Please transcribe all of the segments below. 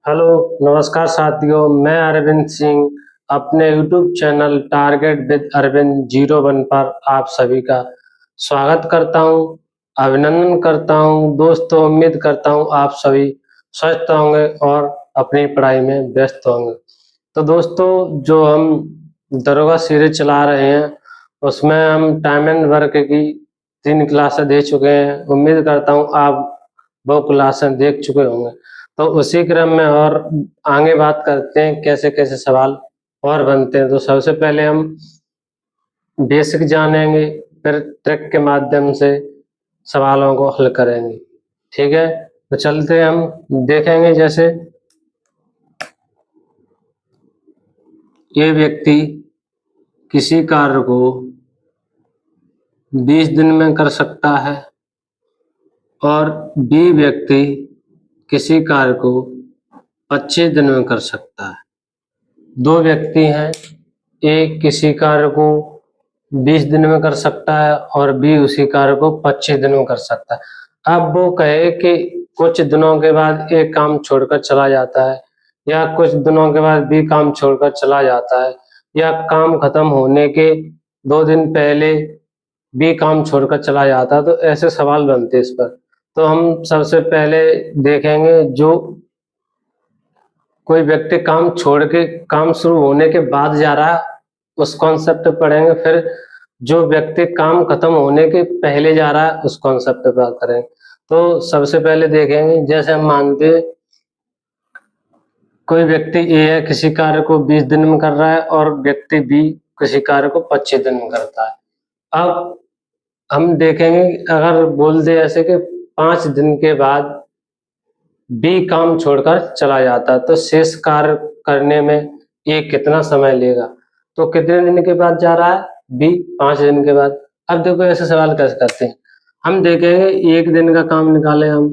Hello, नमस्कार साथियों। मैं अरविंद सिंह अपने YouTube channel target with Arvind 01 पर आप सभी का स्वागत करता हूं, अभिनंदन करता हूं। दोस्तों, उम्मीद करता हूं आप सभी स्वस्थ होंगे और अपनी पढ़ाई में व्यस्त होंगे। तो दोस्तों, जो हम दरोगा सीरीज चला रहे हैं उसमें हम टाइम एंड वर्क की 3 क्लासें दे चुके हैं। उम्मीद करता हूं आप वो क्लासें देख चुके होंगे। तो उसी क्रम में और आगे बात करते हैं कैसे कैसे सवाल और बनते हैं। तो सबसे पहले हम बेसिक जानेंगे, फिर ट्रिक के माध्यम से सवालों को हल करेंगे। ठीक है, तो चलते हैं, हम देखेंगे। जैसे ये व्यक्ति किसी कार्य को 20 दिन में कर सकता है और बी व्यक्ति किसी कार्य को 25 दिन में कर सकता है। दो व्यक्ति हैं, ए किसी कार्य को 20 दिन में कर सकता है और बी उसी कार्य को 25 दिन में कर सकता है। अब वो कहे कि कुछ दिनों के बाद ए काम छोड़कर चला जाता है, या कुछ दिनों के बाद बी काम छोड़कर चला जाता है, या काम खत्म होने के 2 दिन पहले बी काम छोड़कर चला जाता है। तो ऐसे सवाल बनते हैं इस पर। तो हम सबसे पहले देखेंगे, जो कोई व्यक्ति काम छोड़ के काम शुरू होने के बाद जा रहा है उस कॉन्सेप्ट पढ़ेंगे। फिर जो व्यक्ति काम खत्म होने के पहले जा रहा है उस कॉन्सेप्ट पे बात करेंगे। तो सबसे पहले देखेंगे, जैसे हम मानते हैं कोई व्यक्ति ए है, किसी कार्य को 20 दिन में कर रहा है और व्यक्ति बी किसी कार्य को 25 दिन में करता है। अब हम देखेंगे, अगर बोल दे ऐसे कि 5 दिन के बाद बी काम छोड़कर चला जाता है, तो शेष कार्य करने में ये कितना समय लेगा। तो कितने दिन के बाद जा रहा है, बी 5 दिन के बाद। अब देखो ऐसे सवाल कैसे करते हैं। हम देखेंगे, 1 दिन का काम निकाले हम।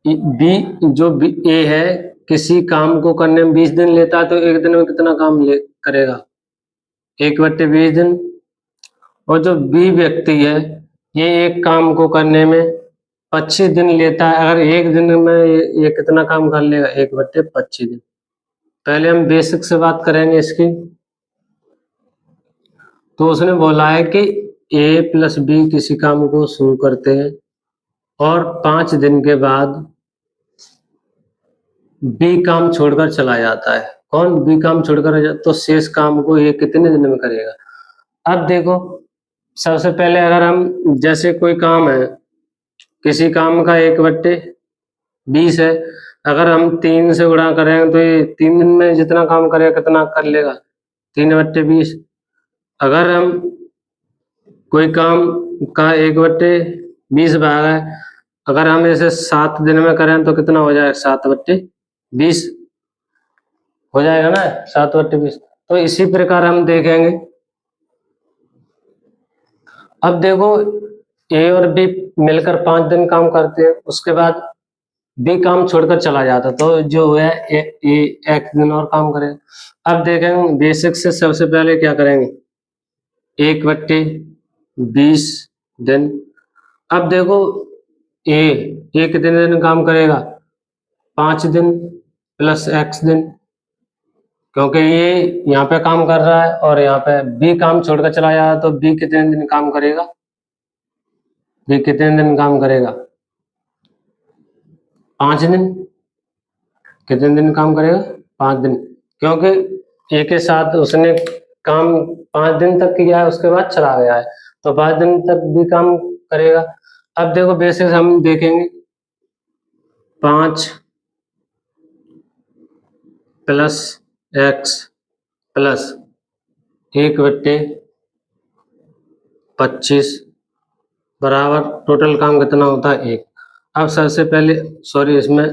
बी जो बी ए है, किसी काम को करने में 20 दिन लेता है, तो 1 दिन में कितना काम करेगा, 1/20 दिन। और जो बी व्यक्ति है, ये एक काम को करने में 25 दिन लेता है। अगर 1 दिन में ये कितना काम कर लेगा, 1/25 दिन। पहले हम बेसिक से बात करेंगे इसकी। तो उसने बोला है कि ए प्लस बी किसी काम को शुरू करते हैं और 5 दिन के बाद बी काम छोड़कर चला जाता है। कौन बी काम छोड़कर तो शेष काम को ये कितने दिन में करेगा। अब देखो, सबसे पहले अगर हम, जैसे कोई काम है, किसी काम का 1/20 है। अगर हम 3 से गुणा करेंगे तो ये 3 दिन में जितना काम करेगा कितना कर लेगा, 3/20। अगर हम कोई काम का 1/20 भाग है, अगर हम इसे 7 दिन में करें तो कितना हो जाएगा, 7/20 हो जाएगा ना, 7/20। तो इसी प्रकार हम देखेंगे। अब देखो, ए और बी मिलकर 5 दिन काम करते हैं, उसके बाद बी काम छोड़कर चला जाता, तो जो है ए 1 दिन और काम करेगा। अब देखेंगे बेसिक से, सबसे पहले क्या करेंगे, 1/20 दिन। अब देखो, ए कितने दिन काम करेगा, 5 दिन प्लस x दिन, क्योंकि ये यहाँ पे काम कर रहा है और यहाँ पे बी काम छोड़कर चला जाएगा, तो बी कितने दिन काम करेगा, बी कितने दिन काम करेगा, 5 दिन। कितने दिन काम करेगा, 5 दिन, क्योंकि ए के साथ उसने काम 5 दिन तक किया है, उसके बाद चला गया है, तो 5 दिन तक भी काम करेगा। अब देखो बेसिस हम देखेंगे, 5 प्लस x प्लस 1/25 बराबर टोटल काम कितना होता है, 1। अब सबसे पहले, सॉरी, इसमें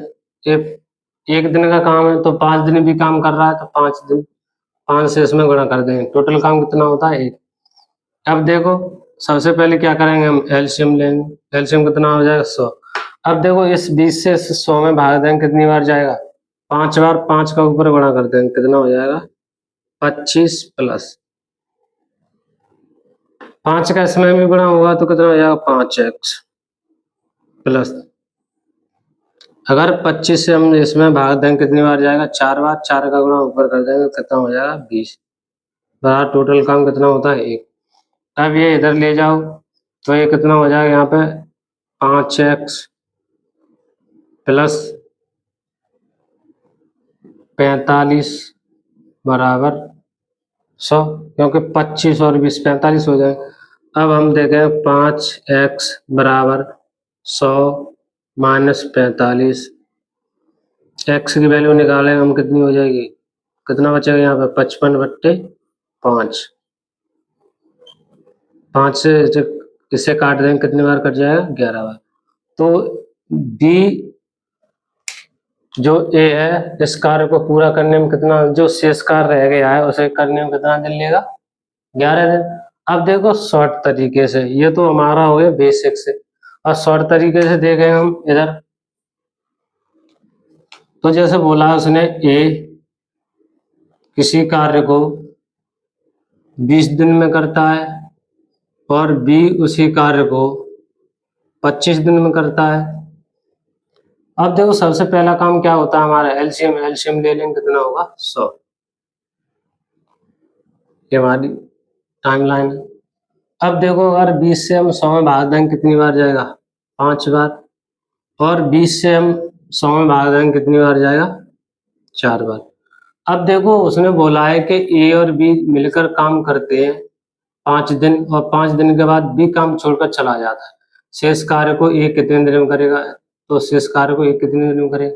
एक दिन का काम है तो 5 दिन भी काम कर रहा है, तो 5 दिन, 5 से इसमें गुणा कर देंगे, टोटल काम कितना होता है, 1। अब देखो, सबसे पहले क्या करेंगे, हम एलसीएम लेंगे। एलसीएम कितना हो जाएगा, 100। अब देखो, इस 20 से 100 में भाग देंगे, कितनी बार जाएगा, 5 बार। 5 का ऊपर गुणा कर देंगे, कितना हो जाएगा, 25 प्लस 5 का इसमें भी गुणा होगा तो कितना हो जाएगा, 5x प्लस अगर 25 से हम इसमें भाग देंगे कितनी बार जाएगा, 4 बार। 4 का गुणा ऊपर कर देंगे तो कितना हो जाएगा, 20। बराबर टोटल काम कितना होता है, 1। अब ये इधर ले जाओ तो ये कितना हो जाएगा यहाँ पे, 5x प्लस 45 बराबर 100, क्योंकि 25 और 20 45 हो जाए। अब हम देखें 5x बराबर 100 माइनस 45, x की वैल्यू निकालें हम, कितनी हो जाएगी, कितना बचेगा यहाँ पे, 55/5। 5 से इसे काट देंगे कितनी बार कट जाएगा, 11 बार। तो b जो a है, इस कार्य को पूरा करने में कितना, जो शेष कार्य रह गया है उसे करने में कितना दिन लेगा, 11 दिन। अब देखो शॉर्ट तरीके से, ये तो हमारा हो गया बेसिक से, और शॉर्ट तरीके से देखें हम इधर, तो जैसे बोला उसने a किसी कार्य को 20 दिन में करता है और b उसी कार्य को 25 दिन में करता है। अब देखो सबसे पहला काम क्या होता है हमारा, एलसीएम। एलसीएम ले लेंगे कितना होगा, 100। ये हमारी टाइमलाइन है। अब देखो अगर 20 से हम 100 में भाग देंगे कितनी बार जाएगा, 5 बार। और 20 से हम 100 में भाग देंगे कितनी बार जाएगा, 4 बार। अब देखो उसने बोला है कि ए और बी मिलकर काम करते हैं 5 दिन, और 5 दिन के बाद बी काम छोड़कर चला जाता है। शेष कार्य को ए कितने दिन में करेगा, तो शेष कार्य को ए कितने दिन में करेगा।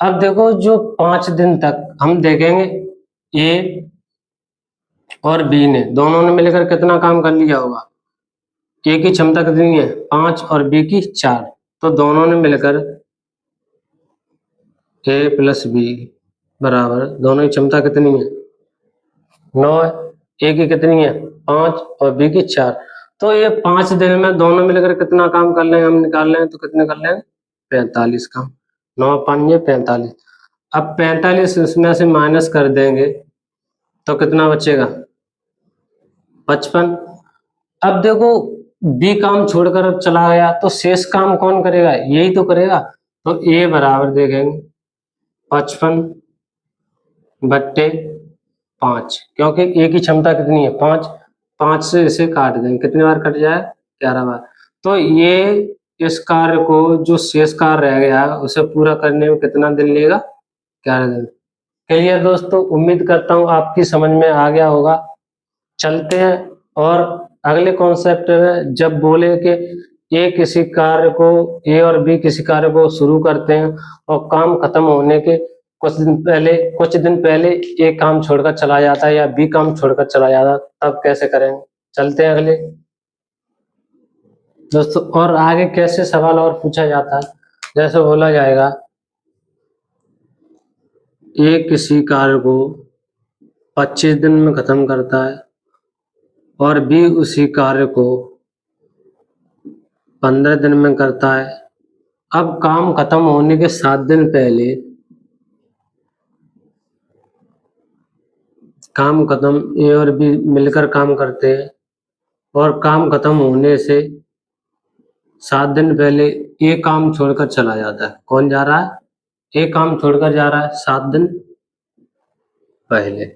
अब देखो जो 5 दिन तक हम देखेंगे ए और बी ने दोनों ने मिलकर कितना काम कर लिया होगा। ए की क्षमता कितनी है, 5, और बी की 4। तो दोनों ने मिलकर ए प्लस बी बराबर, दोनों की क्षमता कितनी है, 9 है। ए की कितनी है, 5, और बी की 4। तो ये 5 दिन में दोनों मिलकर कितना काम कर लेंगे, हम निकाल लेंगे तो कितने कर लेंगे, 45 काम। 9 5 45। अब 45 इसमें से माइनस कर देंगे तो कितना बचेगा, 55। अब देखो बी काम छोड़कर अब चला गया तो शेष काम कौन करेगा, यही तो करेगा। तो ए बराबर देखेंगे 55/5, क्योंकि ए की क्षमता कितनी है, 5। 5 से इसे काट देंगे कितनी बार कट जाए, 11 बार। तो ये इस कार्य को, जो शेष कार्य रह गया उसे पूरा करने में कितना दिन लेगा, 11 दिन। क्लियर दोस्तों, उम्मीद करता हूँ आपकी समझ में आ गया होगा। चलते हैं और अगले कॉन्सेप्ट में, जब बोले कि ए किसी कार्य को, ए और बी किसी कार्य को शुरू करते हैं और काम खत्म होने के कुछ दिन पहले ए काम छोड़कर चला जाता है या बी काम छोड़कर चला जाता है, तब कैसे करेंगे। चलते हैं अगले दोस्तों। और आगे कैसे सवाल और पूछा जाता है, जैसे बोला जाएगा ए किसी कार्य को 25 दिन में खत्म करता है और बी उसी कार्य को 15 दिन में करता है। अब काम खत्म होने के 7 दिन पहले, काम खत्म, ए और बी मिलकर काम करते हैं और काम खत्म होने से 7 दिन पहले ए काम छोड़कर चला जाता है। कौन जा रहा है, ए काम छोड़कर जा रहा है 7 दिन पहले।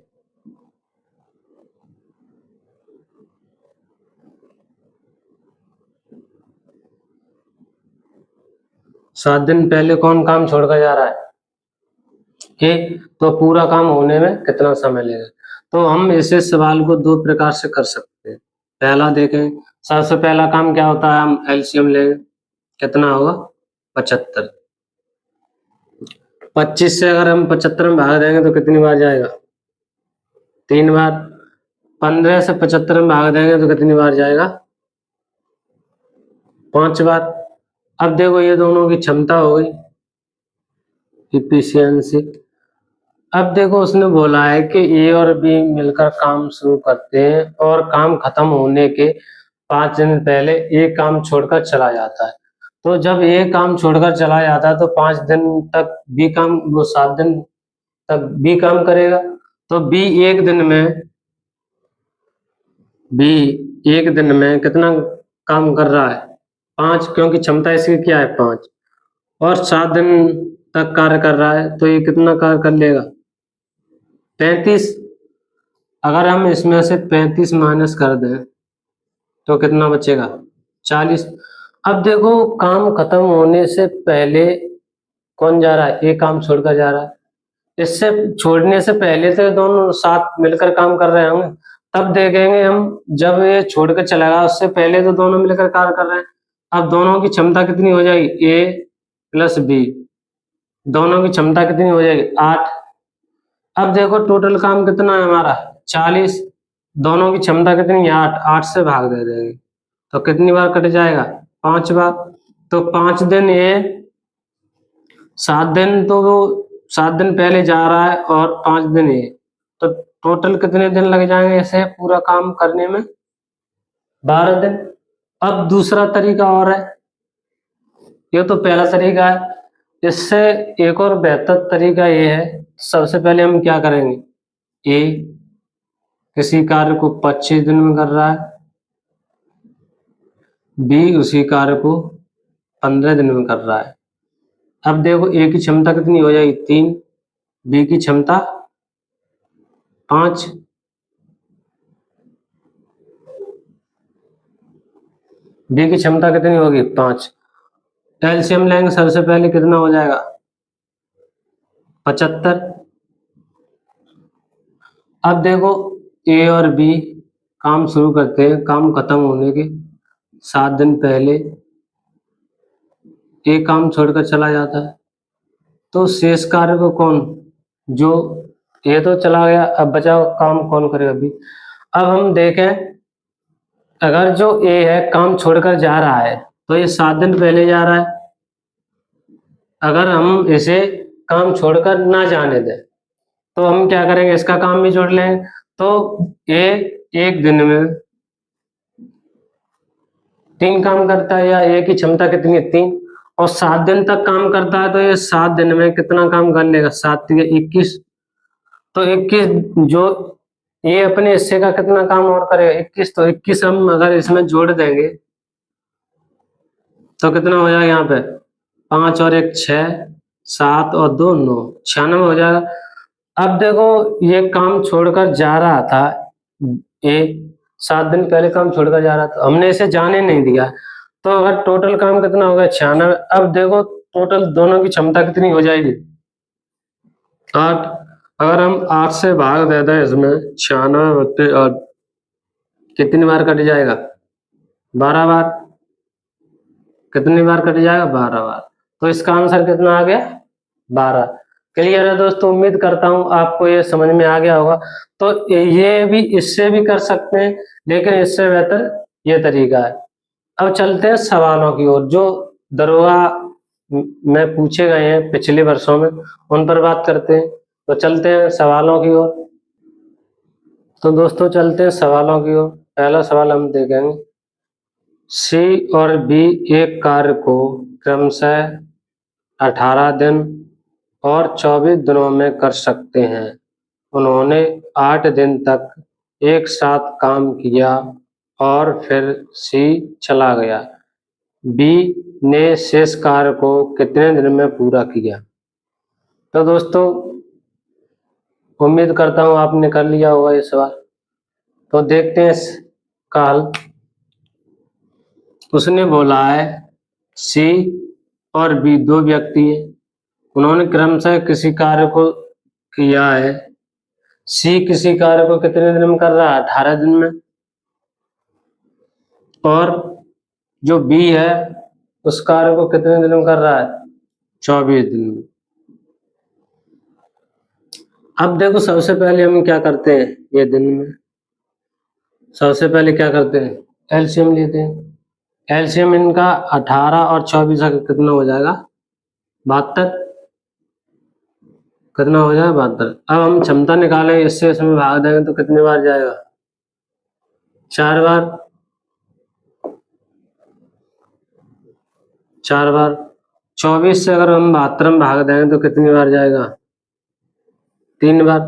7 दिन पहले कौन काम छोड़कर जा रहा है, ए। तो पूरा काम होने में कितना समय लगेगा। तो हम इसे सवाल को 2 प्रकार से कर सकते हैं। पहला देखें, सबसे पहला काम क्या होता है, हम एलसीएम लेंगे, कितना होगा, 75। 25 से अगर हम 75 में भाग देंगे तो कितनी बार जाएगा, 3 बार। 15 से 75 में भाग देंगे तो कितनी बार जाएगा, 5 बार। अब देखो ये दोनों की क्षमता हो गई, इफिशियंसी। अब देखो उसने बोला है कि ए और बी मिलकर काम शुरू करते हैं और काम खत्म होने के 5 दिन पहले ए काम छोड़कर चला जाता है। तो जब ए काम छोड़कर चला जाता है तो 5 दिन तक बी काम, वो 7 दिन तक बी काम करेगा। तो बी एक दिन में कितना काम कर रहा है, 5, क्योंकि क्षमता इसकी क्या है, 5। और 7 दिन तक कार्य कर रहा है, तो ये कितना कार्य कर लेगा? 35। अगर हम इसमें से 35 माइनस कर दें तो कितना बचेगा? 40। अब देखो, काम खत्म होने से पहले कौन जा रहा है? ये काम छोड़कर जा रहा है। इससे छोड़ने से पहले तो दोनों साथ मिलकर काम कर रहे होंगे, तब देखेंगे हम जब ये छोड़कर चला गया, उससे पहले तो दोनों मिलकर कार्य कर रहे हैं। अब दोनों की क्षमता कितनी हो जाएगी? ए प्लस बी। दोनों की क्षमता कितनी हो जाएगी? 8। अब देखो टोटल काम कितना है हमारा? 40। दोनों की क्षमता कितनी है? 8। 8 से भाग दे देंगे तो कितनी बार कट जाएगा? 5 बार। तो 5 दिन ये, 7 दिन तो वो 7 दिन पहले जा रहा है और 5 दिन ये, तो टोटल कितने दिन लग जाएंगे इसे पूरा काम करने में? 12 दिन। अब दूसरा तरीका और है, ये तो पहला तरीका है, इससे एक और बेहतर तरीका ये है। सबसे पहले हम क्या करेंगे? ए किसी कार्य को 25 दिन में कर रहा है, बी उसी कार्य को 15 दिन में कर रहा है। अब देखो ए की क्षमता कितनी हो जाएगी? 3। बी की क्षमता 5। बी की क्षमता कितनी होगी? 5। एलसीएम लेंगे सबसे पहले, कितना हो जाएगा? 75। अब देखो ए और बी काम शुरू करते हैं, काम खत्म होने के 7 दिन पहले ए काम छोड़कर चला जाता है, तो शेष कार्य को कौन, जो ये तो चला गया, अब बचा काम कौन करेगा? अभी अब हम देखें, अगर जो ए है काम छोड़कर जा रहा है तो ये 7 दिन पहले जा रहा है। अगर हम इसे काम छोड़कर ना जाने दें तो हम क्या करेंगे? इसका काम भी जोड़ लेंगे, तो ए एक दिन में 3 काम करता है, या ए की क्षमता कितनी है? 3। और 7 दिन तक काम करता है, तो ये 7 दिन में कितना काम कर लेगा? 7 या 21। तो 21 जो ये अपने हिस्से का कितना काम और करेगा? 21। तो 21 हम अगर इसमें जोड़ देंगे तो कितना हो जाएगा? यहाँ पे 5 और 1 6, 7 और 2 9, 96 हो जाएगा। अब देखो ये काम छोड़कर जा रहा था, ये 7 दिन पहले काम छोड़कर जा रहा था, हमने इसे जाने नहीं दिया, तो अगर टोटल काम कितना होगा? 96। अब देखो टोटल दोनों की क्षमता कितनी हो जाएगी? 8। अगर हम 8 से भाग दे दें इसमें, 96 होते और कितनी बार कट जाएगा? 12 बार। कितनी बार कट जाएगा? 12 बार। तो इसका आंसर कितना आ गया? 12। क्लियर है दोस्तों? उम्मीद करता हूं आपको ये समझ में आ गया होगा। तो ये भी इससे भी कर सकते हैं, लेकिन इससे बेहतर ये तरीका है। अब चलते हैं सवालों की ओर, जो दरोगा में पूछे गए हैं पिछले वर्षों में, उन पर बात करते हैं। तो चलते हैं सवालों की ओर। तो दोस्तों चलते हैं सवालों की ओर। पहला सवाल हम देखेंगे, सी और बी एक कार्य को क्रमशः 18 दिन और 24 दिनों में कर सकते हैं। उन्होंने 8 दिन तक एक साथ काम किया और फिर सी चला गया। बी ने शेष कार्य को कितने दिन में पूरा किया? तो दोस्तों उम्मीद करता हूँ आपने कर लिया होगा ये सवाल। तो देखते हैं इसका हल। उसने बोला है सी और बी दो व्यक्ति हैं, उन्होंने क्रमशः किसी कार्य को किया है। सी किसी कार्य को कितने दिन में कर रहा है? 18 दिन में। और जो बी है उस कार्य को कितने दिन में कर रहा है? 24 दिन में। अब देखो सबसे पहले हम क्या करते हैं, ये दिन में सबसे पहले क्या करते हैं? एलसीएम लेते हैं। एलसीएम इनका 18 और 24 का कितना हो जाएगा? 72। कितना हो जाएगा? 72। अब हम क्षमता निकालें, इससे इसमें भाग देंगे तो कितनी बार जाएगा? 4 बार। 4 बार। 24 से अगर हम 72 में भाग देंगे तो कितनी बार जाएगा? 3 बार।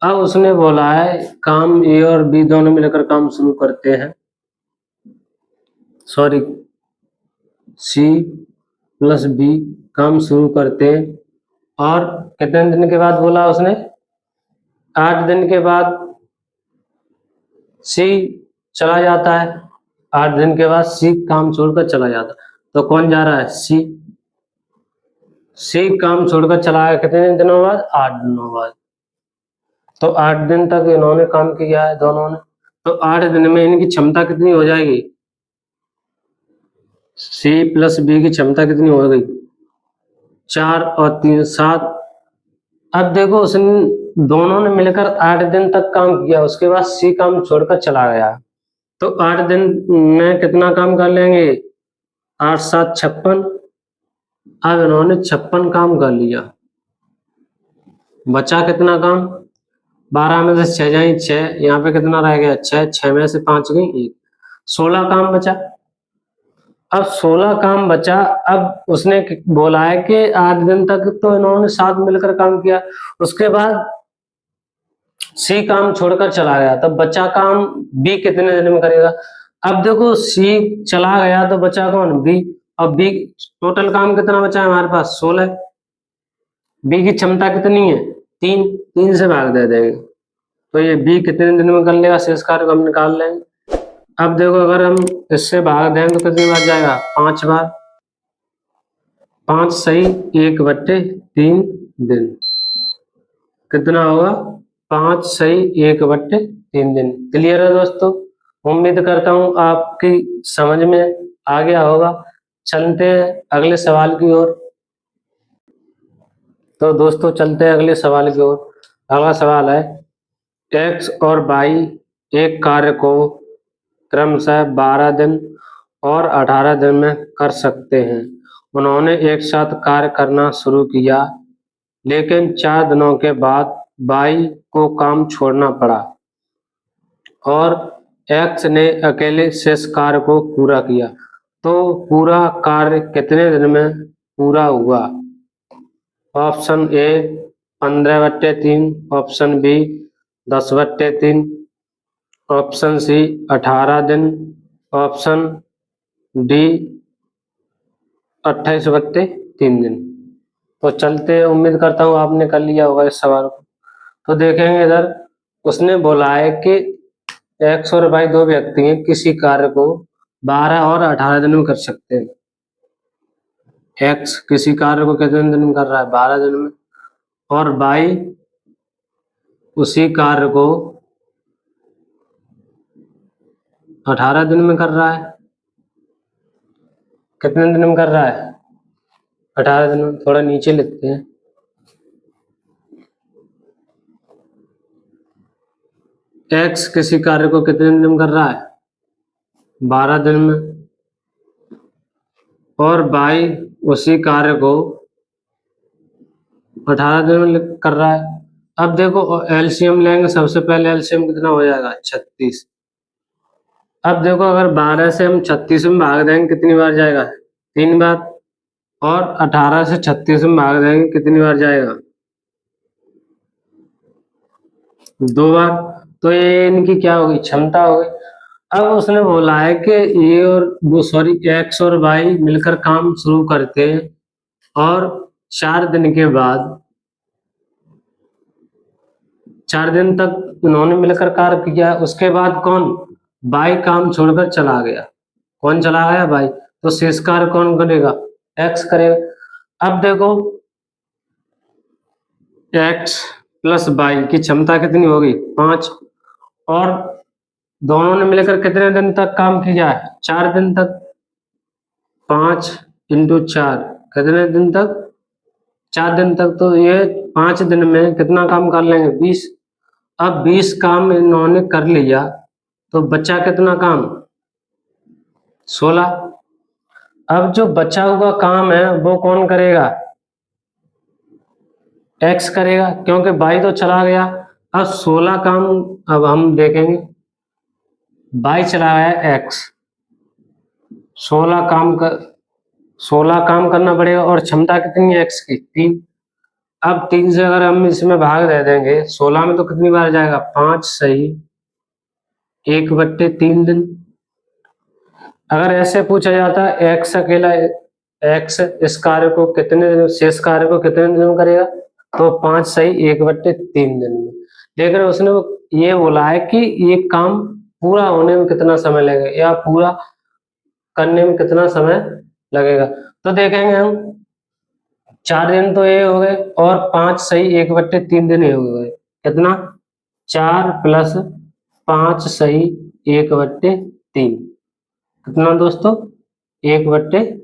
अब उसने बोला है काम ए और बी दोनों मिलकर काम शुरू करते हैं, सॉरी सी प्लस बी काम शुरू करते हैं। और कितने दिन के बाद बोला उसने? 8 दिन के बाद सी चला जाता है। 8 दिन के बाद सी काम छोड़कर चला जाता है। तो कौन जा रहा है? सी काम छोड़कर चला गया कितने दिनों बाद? 8 दिनों बाद। तो 8 दिन तक इन्होंने काम किया है दोनों ने। तो 8 दिन में इनकी क्षमता कितनी हो जाएगी? सी प्लस बी की क्षमता कितनी हो गई? 4 और 3 7। अब देखो उसने दोनों ने मिलकर 8 दिन तक काम किया, उसके बाद सी काम छोड़कर चला गया। तो 8 दिन में कितना काम कर लेंगे? 8 7 56। अब इन्होंने 56 काम कर लिया। बचा कितना काम? 12 में से 6 जाए 6, यहाँ पे कितना रह गया? 6, 6 में से 5 गई 1, 16 काम बचा। अब 16 काम बचा। अब उसने बोला है कि 8 दिन तक तो इन्होंने साथ मिलकर काम किया, उसके बाद सी काम छोड़कर चला गया, तब बचा काम बी कितने दिन में करेगा? अब देखो सी चला गया तो बचा कौन? बी। अब बी टोटल काम कितना बचा है हमारे पास? 16। बी की क्षमता कितनी है? 3, 3 से भाग दे देंगे तो ये बी कितने दिन में कर लेगा? शेष कार्य को हम निकाल लेंगे। अब देखो अगर हम इससे भाग दें तो कितनी बार जाएगा? 5 बार। 5 सही 1/3 दिन कितना होगा? 5 सही 1/3 दिन। क्लियर है दोस्तों? उम्मीद करता हूँ आपकी समझ में आ गया होगा। चलते हैं अगले सवाल की ओर। तो दोस्तों चलते हैं अगले सवाल की ओर। अगला सवाल है, एक्स और वाई एक कार्य को क्रमशः 12 दिन और 18 दिन में कर सकते हैं। उन्होंने एक साथ कार्य करना शुरू किया, लेकिन 4 दिनों के बाद वाई को काम छोड़ना पड़ा और एक्स ने अकेले शेष कार्य को पूरा किया। तो पूरा कार्य कितने दिन में पूरा हुआ? Option A 15/3, option B 10/3, option C 18 दिन, ऑप्शन डी 28/3 दिन। तो चलते, उम्मीद करता हूँ आपने कर लिया होगा इस सवाल को। तो देखेंगे इधर उसने बोला है कि एक्स और वाई दो व्यक्ति हैं, किसी कार्य को 12 और 18 दिन में कर सकते हैं। एक्स किसी कार्य को कितने दिन में कर रहा है? 12 दिन में। और वाई उसी कार्य को 18 दिन में कर रहा है। कितने दिन में कर रहा है? 18 दिन में। थोड़ा नीचे लिखते हैं। एक्स किसी कार्य को कितने दिन में कर रहा है? 12 दिन में। और वाई उसी कार्य को 18 दिन में कर रहा है। अब देखो एलसीएम लेंगे, सबसे पहले एलसीएम कितना हो जाएगा? 36। अब देखो अगर 12 से हम 36 में भाग देंगे कितनी बार जाएगा? 3 बार। और 18 से 36 में भाग देंगे कितनी बार जाएगा? 2 बार। तो ये इनकी क्या होगी? क्षमता होगी। अब उसने बोला है कि ये और वो सॉरी एक्स और वाई मिलकर काम शुरू करते हैं और 4 दिन के बाद 4 दिन तक उन्होंने मिलकर कार्य किया, उसके बाद कौन? वाई काम छोड़कर चला गया। कौन चला गया? वाई। तो शेष कार्य कौन करेगा? एक्स करेगा। अब देखो एक्स प्लस वाई की क्षमता कितनी होगी? 5। और दोनों ने मिलकर कितने दिन तक काम किया है? 4 दिन तक। 5 × 4 कितने दिन तक? 4 दिन तक। तो ये 5 दिन में कितना काम कर लेंगे? 20। अब 20 काम इन्होंने कर लिया तो बचा कितना काम? 16। अब जो बचा हुआ काम है वो कौन करेगा? एक्स करेगा, क्योंकि वाई तो चला गया। अब 16 काम अब हम देखेंगे। वाई चला गया एक्स, 16 काम करना पड़ेगा और क्षमता कितनी है एक्स की? 3। अब 3 से अगर हम इसमें भाग दे देंगे 16 में तो कितनी बार जाएगा? 5 सही 1/3 दिन। अगर ऐसे पूछा जाता एक्स अकेला x इस कार्य को कितने दिन, शेष कार्य को कितने दिन में करेगा, तो 5 सही 1/3 दिन में। लेकिन उसने ये बोला है कि ये काम पूरा होने में कितना समय लगेगा या पूरा करने में कितना समय लगेगा। तो देखेंगे हम 4 दिन तो ये हो गए और 5 सही 1/3 दिन ये हो गए। कितना, 4 + 5 सही 1/3, कितना दोस्तों, 1/3।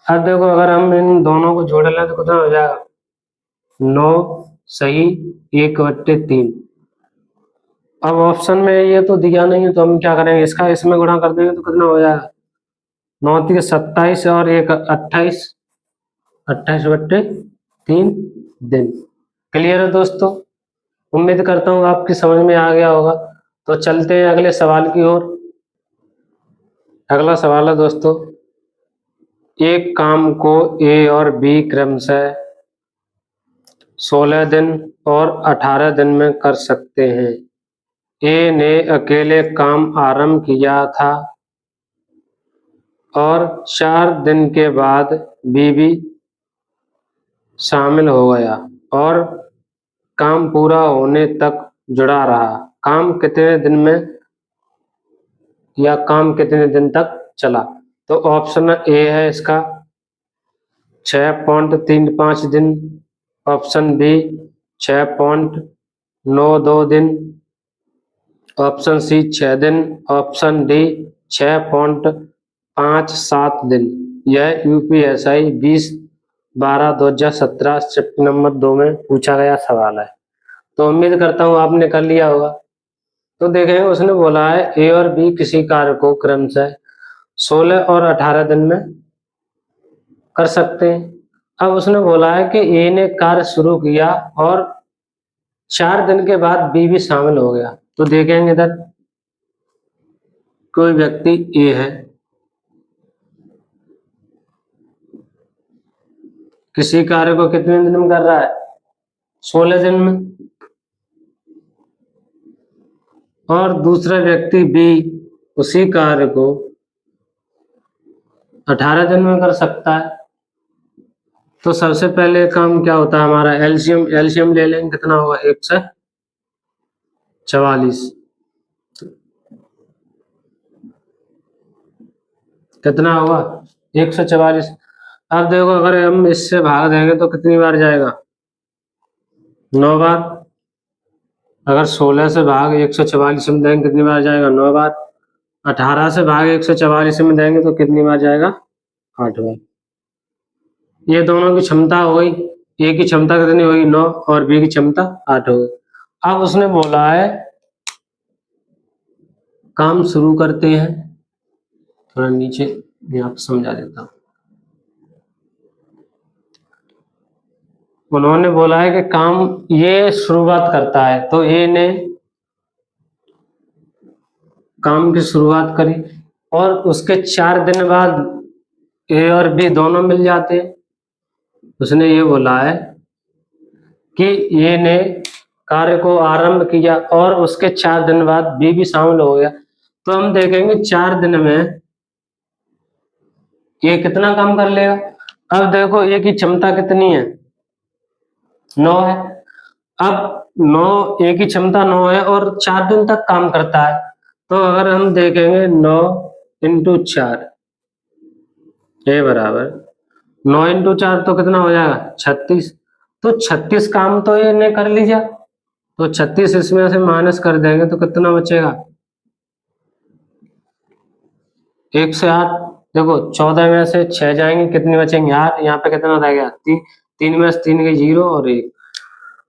अब देखो अगर हम इन दोनों को जोड़ लें तो कितना हो जाएगा, 9 सही 1/3। अब ऑप्शन में ये तो दिया नहीं है तो हम क्या करेंगे, इसका इसमें गुणा कर देंगे तो कितना हो जाएगा, 9 × 27 और 1 28, 28/3 दिन। क्लियर है दोस्तों, उम्मीद करता हूँ आपकी समझ में आ गया होगा। तो चलते हैं अगले सवाल की ओर। अगला सवाल है दोस्तों, एक काम को ए और बी क्रमशः 16 दिन और 18 दिन में कर सकते हैं। ए ने अकेले काम आरंभ किया था और 4 दिन के बाद बी भी शामिल हो गया और काम पूरा होने तक जुड़ा रहा। काम कितने दिन में या काम कितने दिन तक चला। तो ऑप्शन ए है इसका 6.35 दिन, ऑप्शन बी 6.92 दिन, ऑप्शन सी 6 दिन, ऑप्शन डी 6.57 दिन। यह यूपीएसआई 20/12/2017 चैप्टर नंबर 2 में पूछा गया सवाल है। तो उम्मीद करता हूँ आपने कर लिया होगा। तो देखें उसने बोला है ए और बी किसी कार्य को क्रमशः 16 और 18 दिन में कर सकते हैं। अब उसने बोला है कि ए ने कार्य शुरू किया और 4 दिन के बाद बी भी शामिल हो गया। तो देखेंगे इधर कोई व्यक्ति ए है, किसी कार्य को कितने दिन में कर रहा है, 16 दिन में, और दूसरा व्यक्ति बी उसी कार्य को 18 दिन में कर सकता है। तो सबसे पहले काम क्या होता है हमारा, एलसीएम ले लेंगे, कितना होगा 144, कितना होगा 144। अब देखो अगर हम इससे भाग देंगे तो कितनी बार जाएगा, 9 बार। अगर 16 से भाग 144 में देंगे कितनी बार जाएगा, 9 बार। 18 से भाग 144 में देंगे तो कितनी बार जाएगा, 8 बार। ये दोनों की क्षमता हो गई, ए की क्षमता कितनी होगी 9 और बी की क्षमता 8 हो गई। अब उसने बोला है काम शुरू करते हैं, थोड़ा नीचे यहाँ पे समझा देता हूँ। उन्होंने बोला है कि काम ये शुरुआत करता है, तो ए ने काम की शुरुआत करी और उसके 4 दिन बाद ए और बी दोनों मिल जाते हैं। उसने ये बोला है कि ए ने कार्य को आरंभ किया और उसके 4 दिन बाद बी भी शामिल हो गया। तो हम देखेंगे 4 दिन में ये कितना काम कर लेगा। अब देखो ए की क्षमता कितनी है, 9 है। अब 9, ए की क्षमता 9 है और 4 दिन तक काम करता है। तो अगर हम देखेंगे 9 × 4, ए बराबर 9 × 4 तो कितना हो जाएगा 36। तो 36 काम तो ये ने कर लीजिए, तो 36 इसमें से माइनस कर देंगे तो कितना बचेगा, 1 से 8। देखो 14 में से 6 जाएंगे, कितनी बचेंगे 8। यहाँ पे कितना रह गया 3, 3 में से 3 के 0 और 1।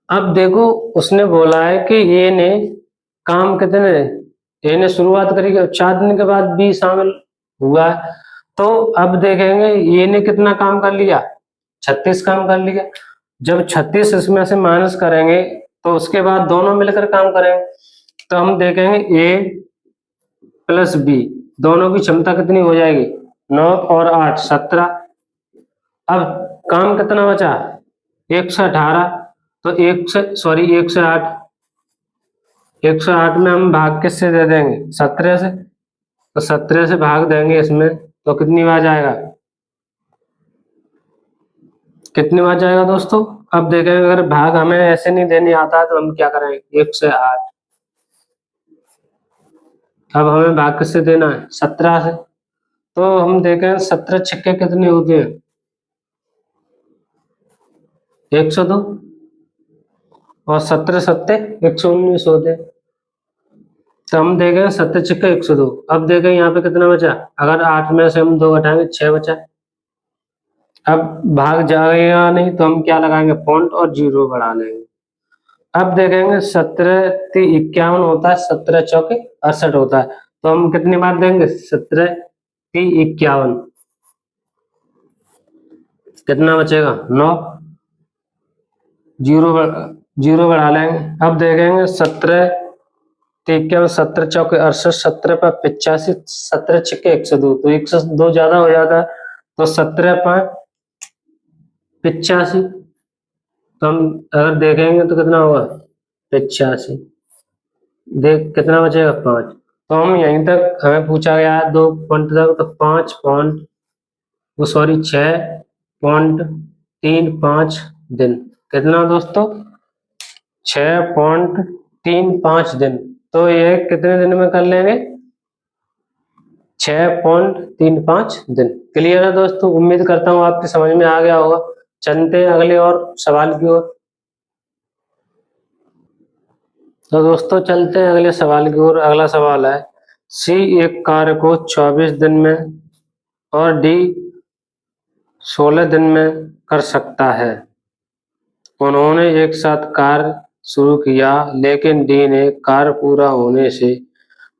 अब देखो उसने बोला है कि ये ने काम कितने, ए ने शुरुआत करी 4 दिन के बाद बी शामिल हुआ है। तो अब देखेंगे ये ने कितना काम कर लिया, 36 काम कर लिया। जब 36 इसमें से माइनस करेंगे तो उसके बाद दोनों मिलकर काम करेंगे। तो हम देखेंगे ए + बी दोनों की क्षमता कितनी हो जाएगी, 9 और 8 17। अब काम कितना बचा, 118। तो 108, 108 में हम भाग किससे दे देंगे, 17 से। तो 17 से भाग देंगे इसमें तो कितनी बार जाएगा, कितनी बार जाएगा दोस्तों? अब देखेंगे, अगर भाग हमें ऐसे नहीं देने आता है तो हम क्या करेंगे, 1 से 8। अब हमें भाग किससे देना है, 17 से। तो हम देखें 17 छक्के कितने होते हैं, 102, और 17 सत्ते 119 होते हैं। तो हम देखें 17 छक्के 102। अब देखें यहाँ पे कितना बचा, अगर 8 में से हम 2 घटाएंगे 6 बचा। अब भाग जाएगा नहीं तो हम क्या लगाएंगे, पॉइंट और 0 बढ़ा लेंगे। अब देखेंगे 17 51 होता है, 17 चौके 68 होता है। तो हम कितनी बार देंगे, 17 51, कितना बचेगा, 9, 0 बढ़ा लेंगे। अब देखेंगे 17 51, 17 चौके 68, 17 पर 85, 17 छक्के 102, तो 102 ज्यादा हो जाता है। तो 17 पर 85, तो हम अगर देखेंगे तो कितना होगा, 85। देख कितना बचेगा, 5। तो हम यहीं तक, हमें पूछा गया है 2 पॉइंट तक, तो 5 पॉइंट, वो सॉरी 6.35 दिन। कितना दोस्तों, 6.35 दिन। तो ये कितने दिन में कर लेंगे, 6.35 दिन। क्लियर है दोस्तों? उम्मीद करता हूँ आपके समझ में आ गया होगा। चलते हैं अगले और सवाल की ओर। तो दोस्तों चलते हैं अगले सवाल की ओर। अगला सवाल है, सी एक कार्य को 24 दिन में और डी 16 दिन में कर सकता है। उन्होंने एक साथ कार्य शुरू किया, लेकिन डी ने कार्य पूरा होने से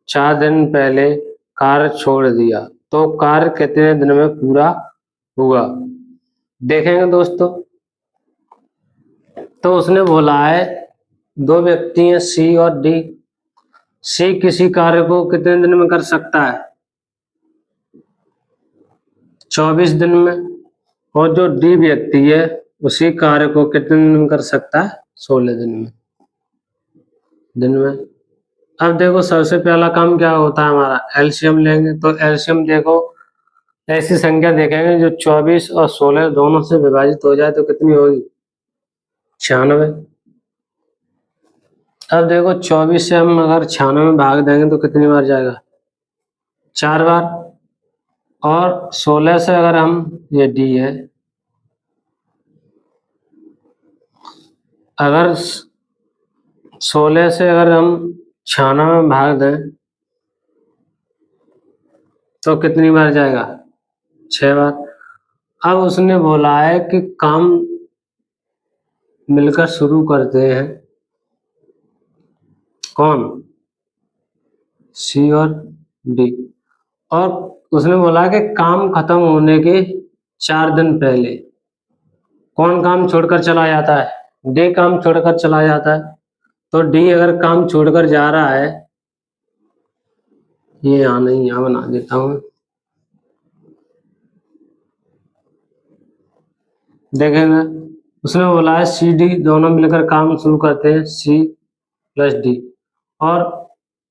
4 दिन पहले कार्य छोड़ दिया। तो कार्य कितने दिन में पूरा हुआ? देखेंगे दोस्तों, तो उसने बोला है 2 व्यक्ति हैं, सी और डी। सी किसी कार्य को कितने दिन में कर सकता है, 24 दिन में। और जो डी व्यक्ति है, उसी कार्य को कितने दिन में कर सकता है, 16 दिन में। अब देखो सबसे पहला काम क्या होता है हमारा, एलसीएम लेंगे। तो एलसीएम देखो, ऐसी संख्या देखेंगे जो 24 और 16 दोनों से विभाजित हो जाए तो कितनी होगी, 96। अब देखो 24 से हम अगर 96 में भाग देंगे तो कितनी बार जाएगा, 4 बार। और 16 से अगर हम, ये डी है, अगर 16 से अगर हम 96 में भाग दें तो कितनी बार जाएगा, 6 बार। अब उसने बोला है कि काम मिलकर शुरू करते हैं, कौन, सी और डी। और उसने बोला कि काम खत्म होने के 4 दिन पहले कौन काम छोड़कर चला जाता है, डी काम छोड़कर चला जाता है। तो डी अगर काम छोड़कर जा रहा है, ये यहाँ नहीं, यहाँ बना देता हूँ। देखेंगे उसने बोला है सी डी दोनों मिलकर काम शुरू करते हैं, सी प्लस डी, और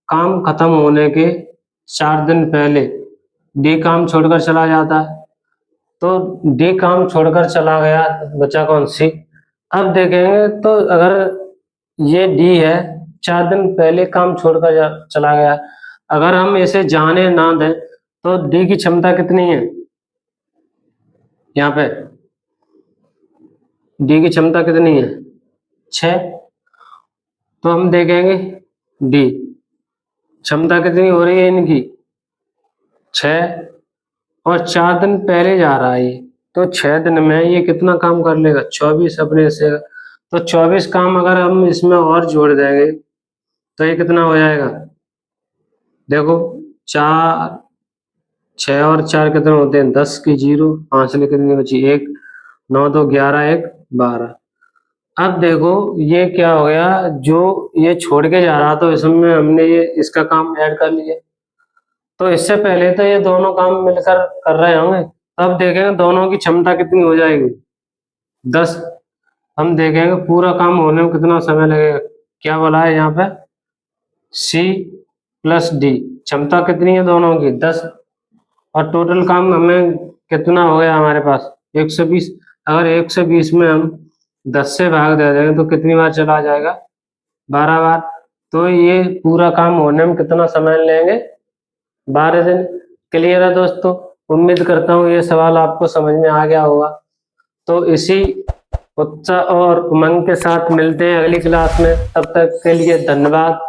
काम खत्म होने के 4 दिन पहले डी काम छोड़कर चला जाता है। तो डी काम छोड़कर चला गया, बचा कौन, सी। अब देखेंगे तो अगर ये डी है, 4 दिन पहले काम छोड़कर चला गया, अगर हम इसे जाने ना दें तो डी की क्षमता कितनी है, यहाँ पे डी की क्षमता कितनी है, 6। तो हम देखेंगे डी क्षमता कितनी हो रही है इनकी, 6, और 4 दिन पहले जा रहा है ये, तो 6 दिन में ये कितना काम कर लेगा, 24 अपने से। तो 24 काम अगर हम इसमें और जोड़ देंगे तो ये कितना हो जाएगा, देखो 4, 6 और 4 कितने होते हैं, 10 की 0, 5 से कितनी बची, 1, 9 2 11, 1 12। अब देखो ये क्या हो गया, जो ये छोड़ के जा रहा तो इसमें हमने ये इसका काम ऐड कर लिया। तो इससे पहले तो ये दोनों काम मिलकर कर रहे होंगे। अब देखेंगे दोनों की क्षमता कितनी हो जाएगी, 10। हम देखेंगे पूरा काम होने में कितना समय लगेगा। क्या बोला है यहाँ पे, सी प्लस डी क्षमता कितनी है दोनों की, 10, और टोटल काम हमें कितना हो गया हमारे पास, 120। अगर 120 में हम 10 से भाग दे देंगे तो कितनी बार चला जाएगा? 12 बार। तो ये पूरा काम होने में कितना समय लेंगे? 12 दिन। क्लियर है दोस्तों? उम्मीद करता हूँ ये सवाल आपको समझ में आ गया होगा। तो इसी उत्साह और उमंग के साथ मिलते हैं अगली क्लास में। तब तक के लिए धन्यवाद।